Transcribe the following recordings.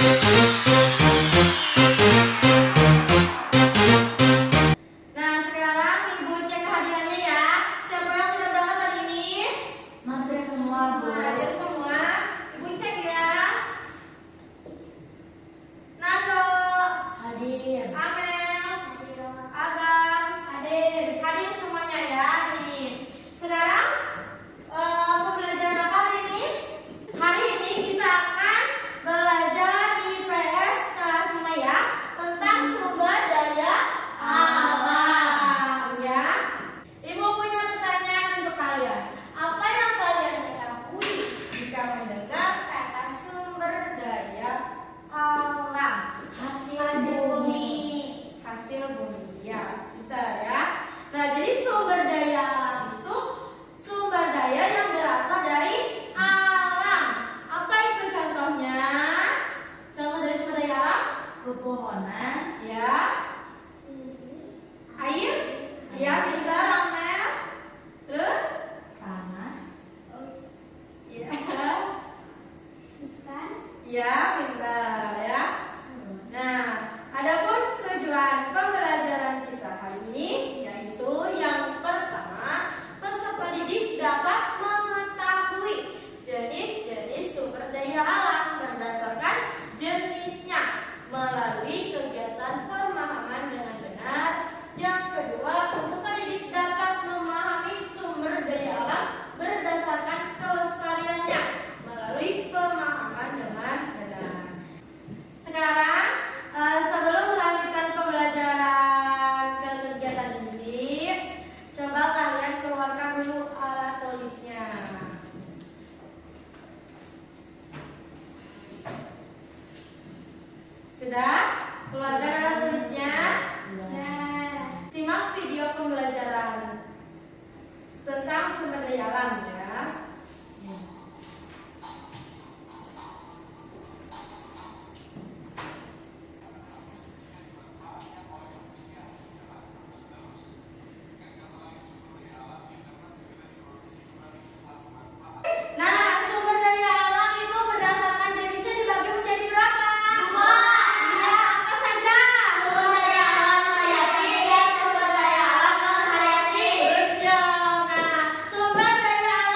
Nah, sekarang Ibu cek kehadirannya ya. Siapa yang sudah berangkat hari ini? Masuk semua, Bu. Hadir semua. Ibu cek ya. Nando, Hadir. Amel, Agam, hadir. Hadir semuanya ya ini. Sekarang pembelajaran apa hari ini? Hari ini kita akan belajar IPS kelas 5 ya, tentang sumber daya alam ya. Ibu punya pertanyaan untuk kalian. Apa yang kalian ketahui jika mendengar kata sumber daya alam? Hasil bumi. Hasil bumi ya, pintar ya. Nah, jadi sumber daya alam itu sumber daya yang berasal dari alam. Apa itu contohnya? Contoh dari sumber daya alam? Pepohonan. Ya. Air? Ya, pintar Amel. Terus? Tanah. Ya. Ikan. Ya, pintar ya. Nah, adapun tujuan pembelajaran kita hari ini yaitu yang pertama, peserta didik dapat mengetahui jenis-jenis sumber daya alam berdasarkan jenisnya melalui kegiatan pemahaman dengan benar. Yang kedua, peserta didik dapat memahami sumber daya alam berdasarkan kelestariannya melalui pemahaman dengan benar. Sekarang sebelum melanjutkan pembelajaran ke kegiatan ini, coba kalian keluarkan dulu alat tulisnya. Sudah? Keluarkan alat tulisnya. Simak video pembelajaran tentang sumber daya alam ya. Nah, sumber daya alam itu berdasarkan jenisnya dibagi menjadi berapa? Dua. Iya, apa saja? Sumber daya alam hayati dan sumber daya alam non hayati. Good job. Nah, sumber daya alam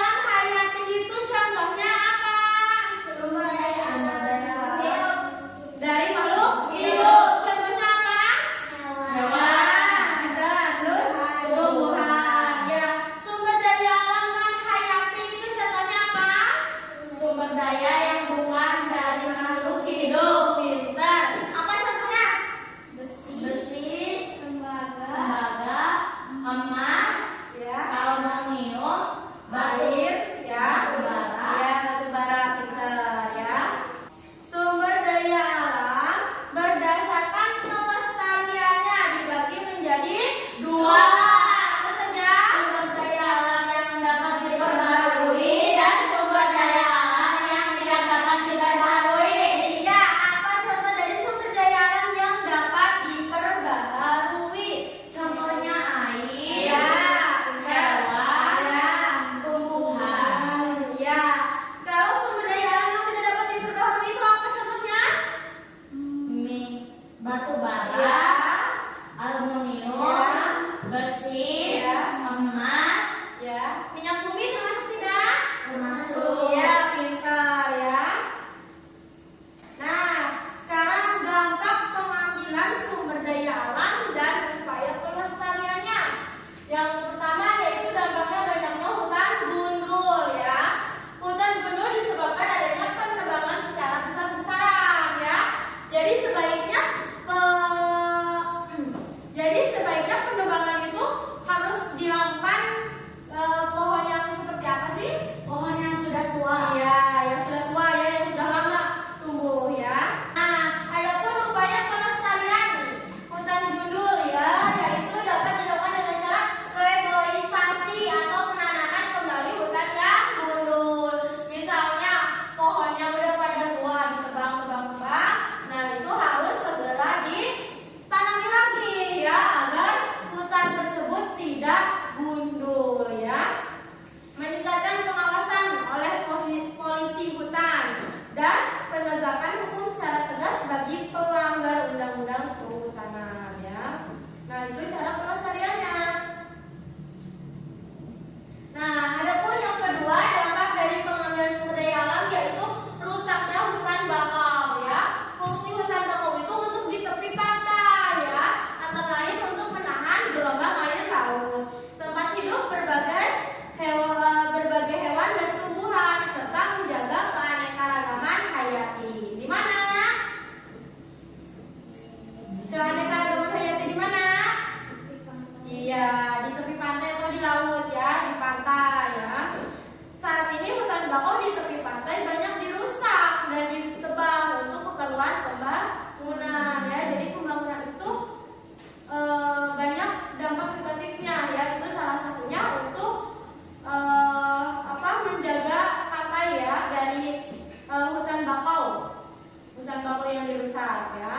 yang dirusak ya.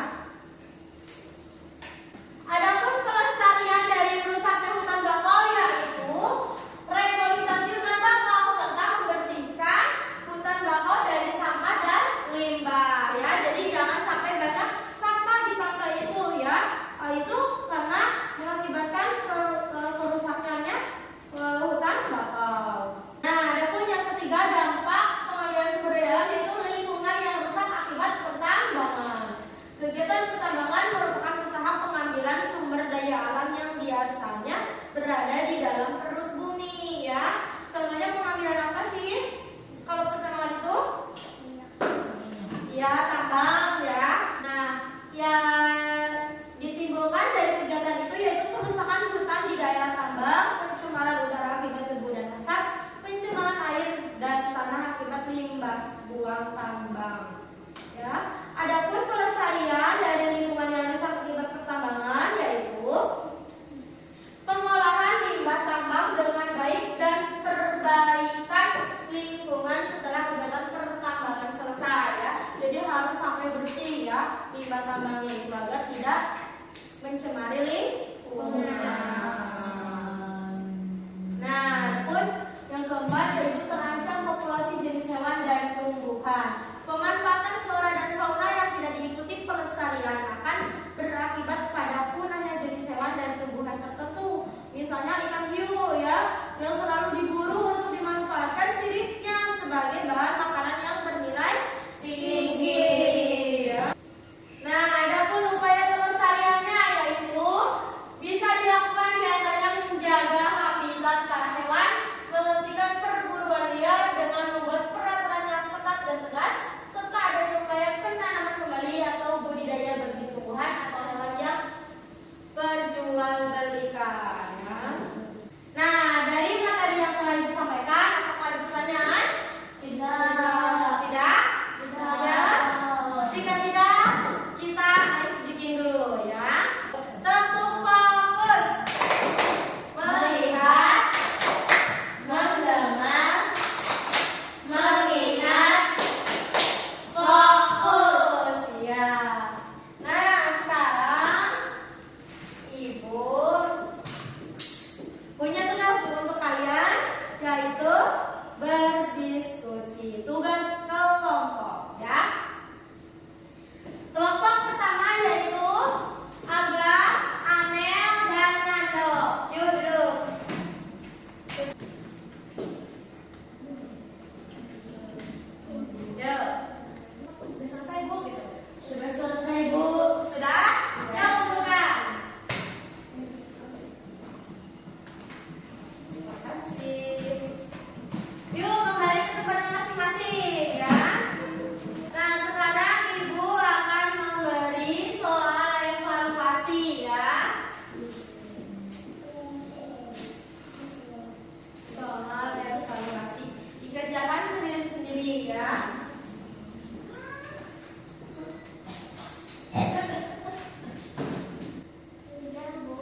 Adapun pelestarian dari rusaknya hutan bakau yaitu reboisasi hutan bakau serta membersihkan hutan bakau dari sampah dan limbah ya. Jadi jangan sampai banyak sampah di pantai itu ya. Itu karena mengakibatkan kerusakannya hutan bakau. Nah, adapun yang ketiga dampak pengambilan sumber daya alam yaitu lingkungan yang rusak akibat pertambangan. Kegiatan pertambangan merupakan usaha pengambilan sumber daya alam yang biasanya berada di dalam perut bumi ya. Contohnya pengambilan apa sih? Kalau pertambangan itu? Ya, tambang ya. Nah, yang ditimbulkan dari kegiatan itu yaitu kerusakan hutan di daerah tambang, pencemaran udara akibat debu dan asap, pencemaran air dan tanah akibat limbah buang tambang. Ya, adapun pelestarian dari lingkungan yang rusak akibat pertambangan yaitu pengolahan limbah tambang dengan baik dan perbaikan lingkungan setelah kegiatan pertambangan selesai ya. Jadi harus sampai bersih ya limbah tambangnya itu agar tidak mencemari lingkungan. Nah, adapun yang keempat yaitu terancam populasi jenis hewan dan tumbuhan. Pemanfaatan flora dan fauna yang tidak diikuti pelestarian akan berakibat pada punahnya jenis hewan dan tumbuhan tertentu. Misalnya ikan hiu ya, yang selalu diburu untuk dimanfaatkan siripnya sebagai bahan makanan yang bernilai tinggi. Ya. Nah, adapun upaya pelestariannya yaitu bisa dilakukan diantaranya menjaga habitat para hewan, menghentikan perburuan liar dengan membuat peraturan yang ketat dan tegas, serta adanya upaya penanaman kembali atau budidaya bagi tumbuhan atau hewan yang perjualbelikan. Ya. Nah, dari materi yang telah Ibu sampaikan, apakah ada pertanyaan? Tidak. Tidak? Ada? Jika tidak, kita ice breaking dulu ya. Tetap fokus. Melihat, mendengar, mengingat, fokus ya. Nah, sekarang Ibu punya tugas untuk kalian yaitu berdiskusi. Tugas kelompok ya. Kelompok pertama yaitu Aga, Amel, dan Nando. Yuk duduk. Yuk. Sudah selesai Bu gitu. Sudah selesai, Bu. Sudah? Ya, kumpulkan. Terima kasih. Yuk kembali ke tempatnya masing-masing ya. Nah, sekarang Ibu akan memberi soal evaluasi ya. Soal evaluasi dikerjakan sendiri-sendiri ya.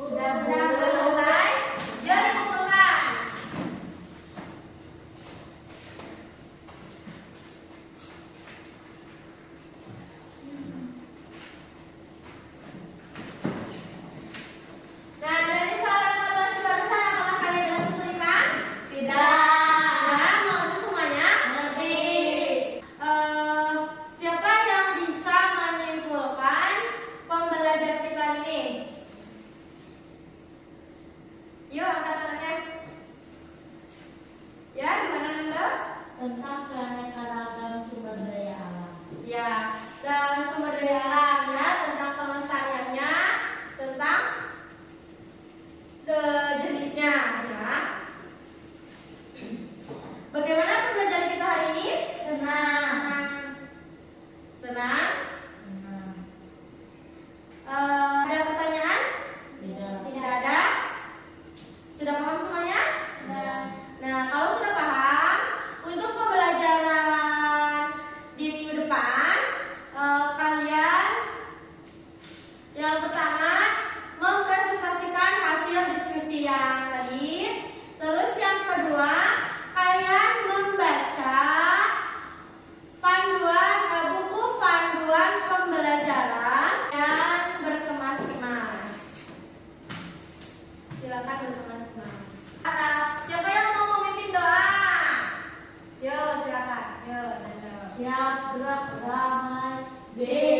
Sudah, Bu. Sudah selesai? Yuk dikumpulkan. Nah, dari soal evaluasi barusan apakah kalian ada kesulitan? Tidak, mengerti semuanya? Mengerti. Siapa yang bisa menyimpulkan pembelajaran kita ini? Yuk, angkat tangannya. Ya, gimana Nanda? Tentang keanekaragaman sumber daya alam. Ya, dan sumber daya alam ya, tentang pelestariannya, tentang jenisnya ya. Bagaimana pembelajaran kita hari ini? Senang. Senang? Senang. Ada pertanyaan? Tidak. Tidak ada? Sudah paham semuanya? Sudah. Nah, kalau sudah paham, untuk pembelajaran di minggu depan, siap, gerak, damai, bebas.